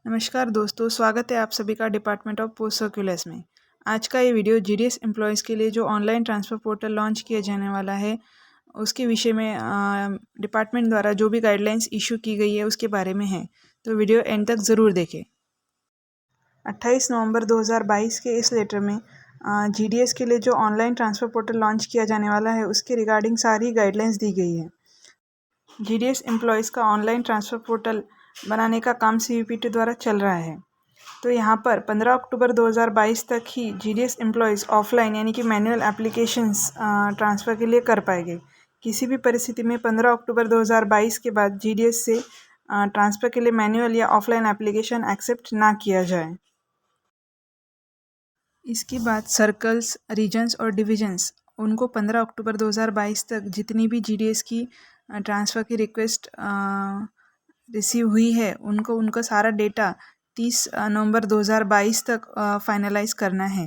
नमस्कार दोस्तों, स्वागत है आप सभी का डिपार्टमेंट ऑफ पोस्ट सर्कुलर्स में। आज का ये वीडियो जीडीएस एम्प्लॉयज़ के लिए जो ऑनलाइन ट्रांसफ़र पोर्टल लॉन्च किया जाने वाला है उसके विषय में डिपार्टमेंट द्वारा जो भी गाइडलाइंस इशू की गई है उसके बारे में है, तो वीडियो एंड तक ज़रूर देखें। 28 नवंबर 2022 के इस लेटर में जीडीएस के लिए जो ऑनलाइन ट्रांसफ़र पोर्टल लॉन्च किया जाने वाला है उसके रिगार्डिंग सारी गाइडलाइंस दी गई है। जीडीएस एम्प्लॉयज़ का ऑनलाइन ट्रांसफ़र पोर्टल बनाने का काम सीवीपीटी द्वारा चल रहा है। तो यहाँ पर 15 अक्टूबर 2022 तक ही जीडीएस एम्प्लॉयज़ ऑफलाइन यानी कि मैनुअल एप्लीकेशंस ट्रांसफ़र के लिए कर पाएंगे। किसी भी परिस्थिति में 15 अक्टूबर 2022 के बाद जीडीएस से ट्रांसफ़र के लिए मैनुअल या ऑफलाइन एप्लीकेशन एक्सेप्ट ना किया जाए। इसके बाद सर्कल्स, रीजन्स और डिविजन्स उनको 15 अक्टूबर 2022 तक जितनी भी जीडीएस की ट्रांसफ़र की रिक्वेस्ट रिसीव हुई है उनको उनका सारा डेटा 30 नवंबर 2022 तक फाइनलाइज करना है।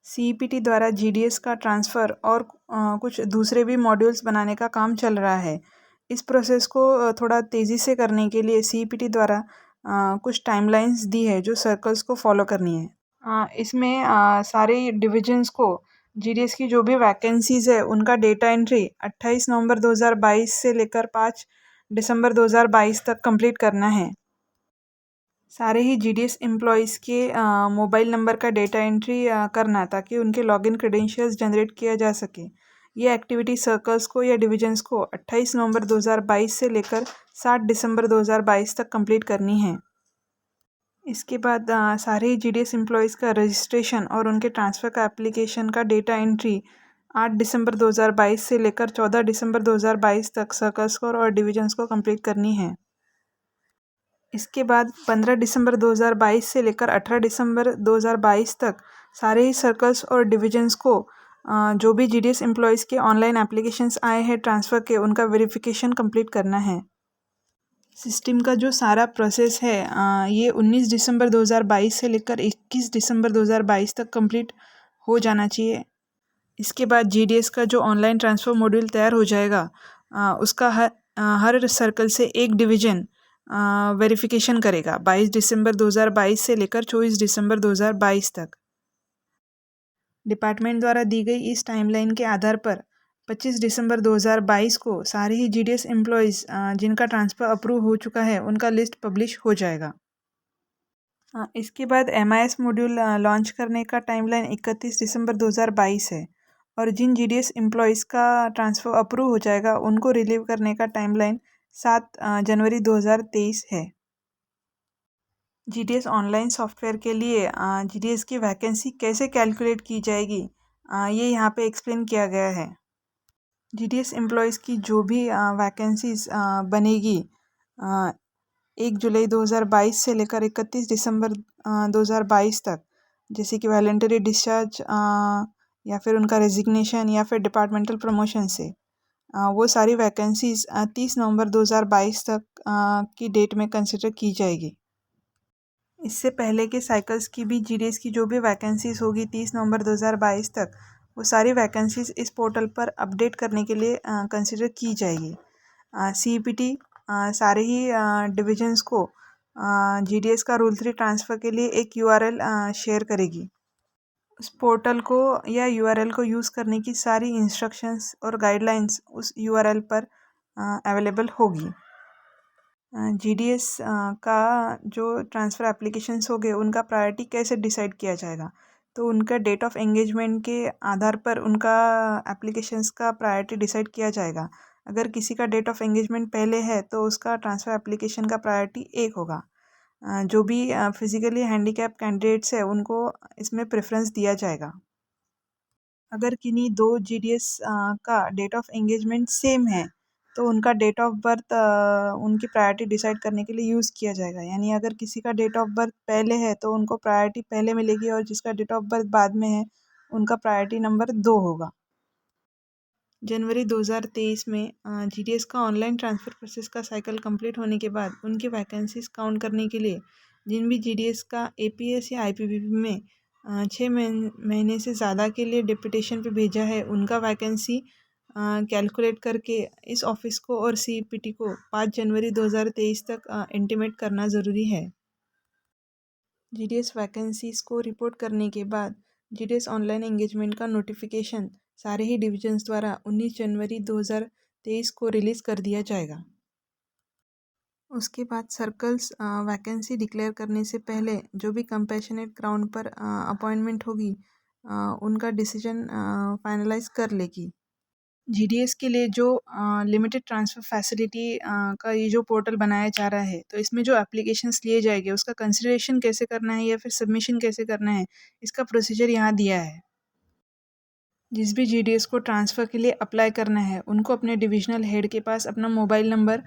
सीईपीटी द्वारा जीडीएस का ट्रांसफ़र और कुछ दूसरे भी मॉड्यूल्स बनाने का काम चल रहा है। इस प्रोसेस को थोड़ा तेज़ी से करने के लिए सीईपीटी द्वारा कुछ टाइमलाइंस दी है जो सर्कल्स को फॉलो करनी है। इसमें सारे डिविजन्स को जीडीएस की जो भी वैकेंसीज़ है उनका डेटा एंट्री 28 नवंबर 2022 से लेकर 5 दिसंबर 2022 तक कंप्लीट करना है। सारे ही जीडीएस एम्प्लॉयज़ के मोबाइल नंबर का डेटा एंट्री करना ताकि उनके लॉगिन क्रेडेंशियल्स जनरेट किया जा सके। ये एक्टिविटी सर्कल्स को या डिविजन्स को 28 नवंबर 2022 से लेकर 7 दिसंबर 2022 तक कंप्लीट करनी है। इसके बाद सारे ही जीडीएस एम्प्लॉयज़ का रजिस्ट्रेशन और उनके ट्रांसफ़र का एप्लीकेशन का डेटा एंट्री 8 दिसंबर 2022 से लेकर 14 दिसंबर 2022 तक सर्कल्स को और डिविजन्स को कंप्लीट करनी है। इसके बाद 15 दिसंबर 2022 से लेकर 18 दिसंबर 2022 तक सारे ही सर्कल्स और डिविजन्स को जो भी जीडीएस एम्प्लॉयज़ के ऑनलाइन एप्लीकेशंस आए हैं ट्रांसफ़र के उनका वेरिफिकेशन कंप्लीट करना है। सिस्टम का जो सारा प्रोसेस है ये 19 दिसंबर 2022 से लेकर 21 दिसंबर 2022 तक कंप्लीट हो जाना चाहिए। इसके बाद जीडीएस का जो ऑनलाइन ट्रांसफ़र मॉड्यूल तैयार हो जाएगा उसका हर सर्कल से एक डिवीज़न वेरिफिकेशन करेगा 22 दिसंबर 2022 से लेकर 24 दिसंबर 2022 तक। डिपार्टमेंट द्वारा दी गई इस टाइमलाइन के आधार पर 25 दिसंबर 2022 को सारे ही जीडीएस एम्प्लॉयज़ जिनका ट्रांसफ़र अप्रूव हो चुका है उनका लिस्ट पब्लिश हो जाएगा। इसके बाद एमआईएस मॉड्यूल लॉन्च करने का टाइमलाइन 31 दिसंबर 2022 है और जिन जीडीएस एम्प्लॉयज़ का ट्रांसफ़र अप्रूव हो जाएगा उनको रिलीव करने का टाइमलाइन 7 जनवरी 2023 है। जीडीएस ऑनलाइन सॉफ्टवेयर के लिए जीडीएस की वैकेंसी कैसे कैलकुलेट की जाएगी ये यहाँ पे एक्सप्लेन किया गया है। जीडीएस एम्प्लॉयज़ की जो भी वैकेंसीज बनेगी 1 जुलाई 2022 से लेकर 31 दिसंबर 2022 तक, जैसे कि वॉलंटरी डिस्चार्ज या फिर उनका रेजिग्नेशन या फिर डिपार्टमेंटल प्रमोशन से वो सारी वैकेंसीज 30 नवंबर 2022 तक की डेट में कंसिडर की जाएगी। इससे पहले के साइकिल्स की भी जीडीएस की जो भी वैकेंसीज होगी 30 नवंबर 2022 तक वो सारी वैकेंसीज इस पोर्टल पर अपडेट करने के लिए कंसिडर की जाएगी। सीईपीटी सारे ही डिविजन्स को जीडीएस का रूल 3 ट्रांसफ़र के लिए एक यूआरएल शेयर करेगी। उस पोर्टल को या यूआरएल को यूज़ करने की सारी इंस्ट्रक्शंस और गाइडलाइंस उस यूआरएल पर अवेलेबल होगी। जीडीएस का जो ट्रांसफ़र एप्लीकेशंस होंगे उनका प्रायोरिटी कैसे डिसाइड किया जाएगा, तो उनका डेट ऑफ एंगेजमेंट के आधार पर उनका एप्लीकेशंस का प्रायोरिटी डिसाइड किया जाएगा। अगर किसी का डेट ऑफ एंगेजमेंट पहले है तो उसका ट्रांसफ़र एप्लीकेशन का प्रायोरिटी 1 होगा। जो भी फिज़िकली हैंडीकैप कैंडिडेट्स है उनको इसमें प्रेफरेंस दिया जाएगा। अगर किन्हीं दो जीडीएस का डेट ऑफ एंगेजमेंट सेम है तो उनका डेट ऑफ बर्थ उनकी प्रायोरिटी डिसाइड करने के लिए यूज़ किया जाएगा। यानी अगर किसी का डेट ऑफ बर्थ पहले है तो उनको प्रायोरिटी पहले मिलेगी और जिसका डेट ऑफ बर्थ बाद में है उनका प्रायोरिटी नंबर 2 होगा। जनवरी 2023 में जीडीएस का ऑनलाइन ट्रांसफ़र प्रोसेस का साइकिल कंप्लीट होने के बाद उनकी वैकेंसीज काउंट करने के लिए जिन भी जीडीएस का एपीएस या आईपीपीबी में 6 महीने से ज़्यादा के लिए डिप्यूटेशन पे भेजा है उनका वैकेंसी कैलकुलेट करके इस ऑफिस को और CPT को 5 जनवरी 2023 तक इंटीमेट करना ज़रूरी है। GDS वैकेंसीज़ को रिपोर्ट करने के बाद GDS ऑनलाइन एंगेजमेंट का नोटिफिकेशन सारे ही डिविजन्स द्वारा 19 जनवरी 2023 को रिलीज़ कर दिया जाएगा। उसके बाद सर्कल्स वैकेंसी डिक्लेयर करने से पहले जो भी कंपैशनेट ग्राउंड पर अपॉइंटमेंट होगी उनका डिसीजन फाइनलाइज कर लेगी। GDS के लिए जो लिमिटेड ट्रांसफ़र फैसिलिटी का ये जो पोर्टल बनाया जा रहा है, तो इसमें जो एप्लीकेशंस लिए जाएंगे उसका कंसिडरेशन कैसे करना है या फिर सबमिशन कैसे करना है, इसका प्रोसीजर यहाँ दिया है। जिस भी GDS को ट्रांसफ़र के लिए अप्लाई करना है उनको अपने डिविजनल हेड के पास अपना मोबाइल नंबर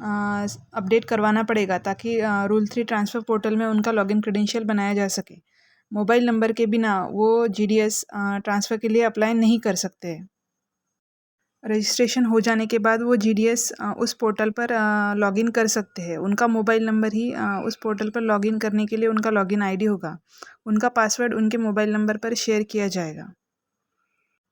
अपडेट करवाना पड़ेगा ताकि रूल 3 ट्रांसफ़र पोर्टल में उनका लॉगिन क्रेडेंशियल बनाया जा सके। मोबाइल नंबर के बिना वो GDS ट्रांसफ़र के लिए अप्लाई नहीं कर सकते। रजिस्ट्रेशन हो जाने के बाद वो GDS उस पोर्टल पर लॉगिन कर सकते हैं। उनका मोबाइल नंबर ही उस पोर्टल पर लॉगिन करने के लिए उनका लॉगिन ID होगा। उनका पासवर्ड उनके मोबाइल नंबर पर शेयर किया जाएगा।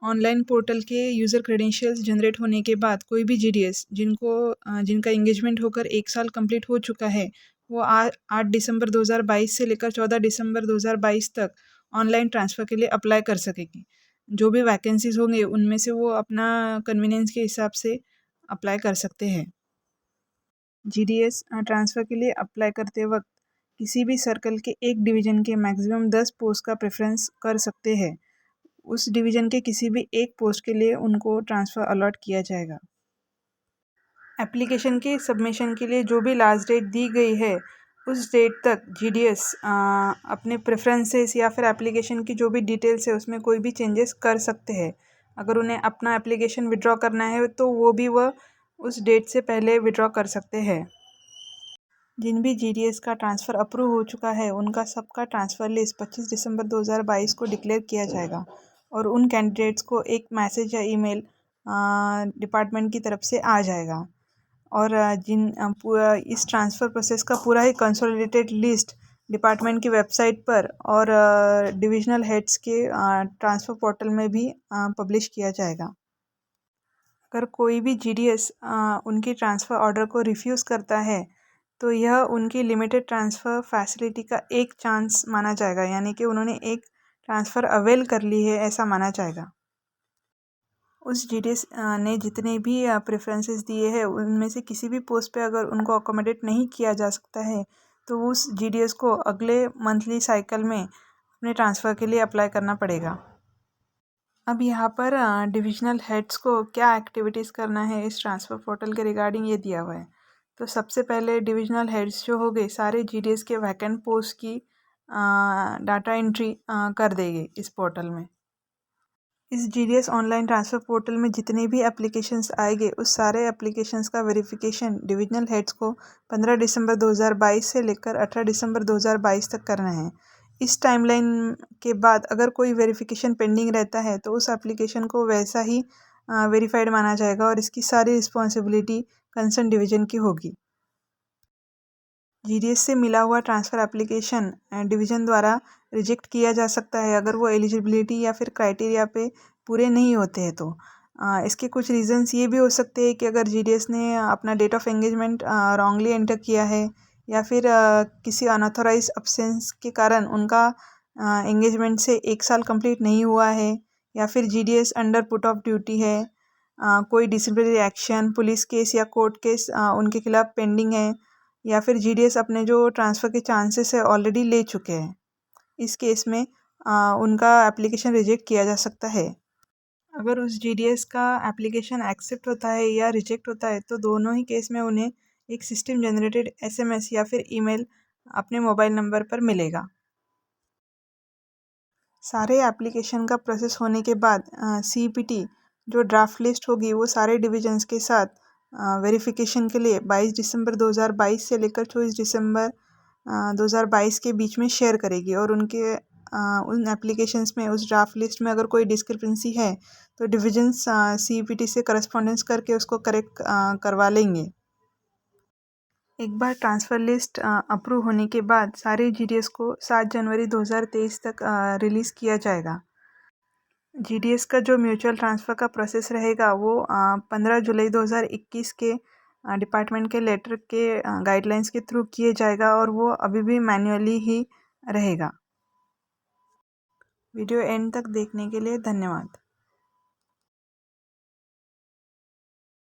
ऑनलाइन पोर्टल के यूज़र क्रेडेंशियल्स जनरेट होने के बाद कोई भी GDS जिनका एंगेजमेंट होकर 1 साल कंप्लीट हो चुका है वो 8 दिसंबर 2022 से लेकर 14 दिसंबर 2022 तक ऑनलाइन ट्रांसफ़र के लिए अप्लाई कर सकेगी। जो भी वैकेंसीज़ होंगे उनमें से वो अपना कन्वीनियंस के हिसाब से अप्लाई कर सकते हैं। GDS ट्रांसफ़र के लिए अप्लाई करते वक्त किसी भी सर्कल के एक डिवीज़न के मैक्सिमम 10 पोस्ट का प्रेफरेंस कर सकते हैं। उस डिवीज़न के किसी भी एक पोस्ट के लिए उनको ट्रांसफ़र अलॉट किया जाएगा। एप्लीकेशन के सबमिशन के लिए जो भी लास्ट डेट दी गई है उस डेट तक GDS अपने प्रेफरेंसेस या फिर एप्लीकेशन की जो भी डिटेल्स है उसमें कोई भी चेंजेस कर सकते हैं। अगर उन्हें अपना एप्लीकेशन विड्रॉ करना है तो वो भी वह उस डेट से पहले विड्रॉ कर सकते हैं। जिन भी GDS का ट्रांसफ़र अप्रूव हो चुका है उनका सबका ट्रांसफ़र लिस्ट 25 दिसंबर 2022 को डिक्लेयर किया जाएगा और उन कैंडिडेट्स को एक मैसेज या ईमेल डिपार्टमेंट की तरफ से आ जाएगा। और इस ट्रांसफ़र प्रोसेस का पूरा ही कंसोलिडेटेड लिस्ट डिपार्टमेंट की वेबसाइट पर और डिविजनल हेड्स के ट्रांसफ़र पोर्टल में भी पब्लिश किया जाएगा। अगर कोई भी GDS उनकी ट्रांसफ़र ऑर्डर को रिफ्यूज़ करता है तो यह उनकी लिमिटेड ट्रांसफ़र फैसिलिटी का एक चांस माना जाएगा, यानी कि उन्होंने एक ट्रांसफ़र अवेल कर ली है ऐसा माना जाएगा। उस GDS ने जितने भी प्रेफरेंसेस दिए हैं उनमें से किसी भी पोस्ट पे अगर उनको अकोमोडेट नहीं किया जा सकता है तो उस GDS को अगले मंथली साइकिल में अपने ट्रांसफ़र के लिए अप्लाई करना पड़ेगा। अब यहाँ पर डिविजनल हेड्स को क्या एक्टिविटीज़ करना है इस ट्रांसफ़र पोर्टल के रिगार्डिंग ये दिया हुआ है। तो सबसे पहले डिविजनल हेड्स जो हो गए सारे GDS के वैकेंट पोस्ट की डाटा एंट्री कर देंगे इस पोर्टल में। इस GDS ऑनलाइन ट्रांसफ़र पोर्टल में जितने भी एप्लीकेशंस आएंगे उस सारे एप्लीकेशंस का वेरिफिकेशन डिविजनल हेड्स को 15 दिसंबर 2022 से लेकर 18 दिसंबर 2022 तक करना है। इस टाइमलाइन के बाद अगर कोई वेरिफिकेशन पेंडिंग रहता है तो उस एप्लीकेशन को वैसा ही वेरीफाइड माना जाएगा और इसकी सारी रिस्पॉन्सिबिलिटी कंसर्न डिवीज़न की होगी। GDS से मिला हुआ ट्रांसफ़र एप्लीकेशन डिवीज़न द्वारा रिजेक्ट किया जा सकता है अगर वो एलिजिबिलिटी या फिर क्राइटेरिया पे पूरे नहीं होते हैं तो। इसके कुछ रीज़न्स ये भी हो सकते हैं कि अगर GDS ने अपना date of engagement wrongly enter किया है या फिर किसी अनऑथोराइज अब्सेंस के कारण उनका एंगेजमेंट से 1 साल कंप्लीट नहीं हुआ है या फिर GDS under put off duty है, कोई डिसिप्लिनरी एक्शन, पुलिस केस या कोर्ट केस उनके खिलाफ़ पेंडिंग है या फिर GDS अपने जो ट्रांसफ़र के चांसेस है ऑलरेडी ले चुके हैं। इस केस में उनका एप्लीकेशन रिजेक्ट किया जा सकता है। अगर उस GDS का एप्लीकेशन एक्सेप्ट होता है या रिजेक्ट होता है तो दोनों ही केस में उन्हें एक सिस्टम जनरेटेड SMS या फिर ईमेल अपने मोबाइल नंबर पर मिलेगा। सारे एप्लीकेशन का प्रोसेस होने के बाद CPT जो ड्राफ्ट लिस्ट होगी वो सारे डिविजन्स के साथ वेरिफिकेशन के लिए 22 दिसंबर 2022 से लेकर 24 दिसंबर 2022 के बीच में शेयर करेगी और उनके उन एप्लीकेशंस में उस ड्राफ्ट लिस्ट में अगर कोई डिस्क्रिपेंसी है तो डिविजन्स CPT से करस्पॉन्डेंस करके उसको करेक्ट करवा लेंगे। एक बार ट्रांसफ़र लिस्ट अप्रूव होने के बाद सारे GDS को 7 जनवरी 2023 तक रिलीज़ किया जाएगा। जीडीएस का जो म्यूचुअल ट्रांसफ़र का प्रोसेस रहेगा वो 15 जुलाई 2021 के डिपार्टमेंट के लेटर के गाइडलाइंस के थ्रू किए जाएगा और वो अभी भी मैन्युअली ही रहेगा। वीडियो एंड तक देखने के लिए धन्यवाद।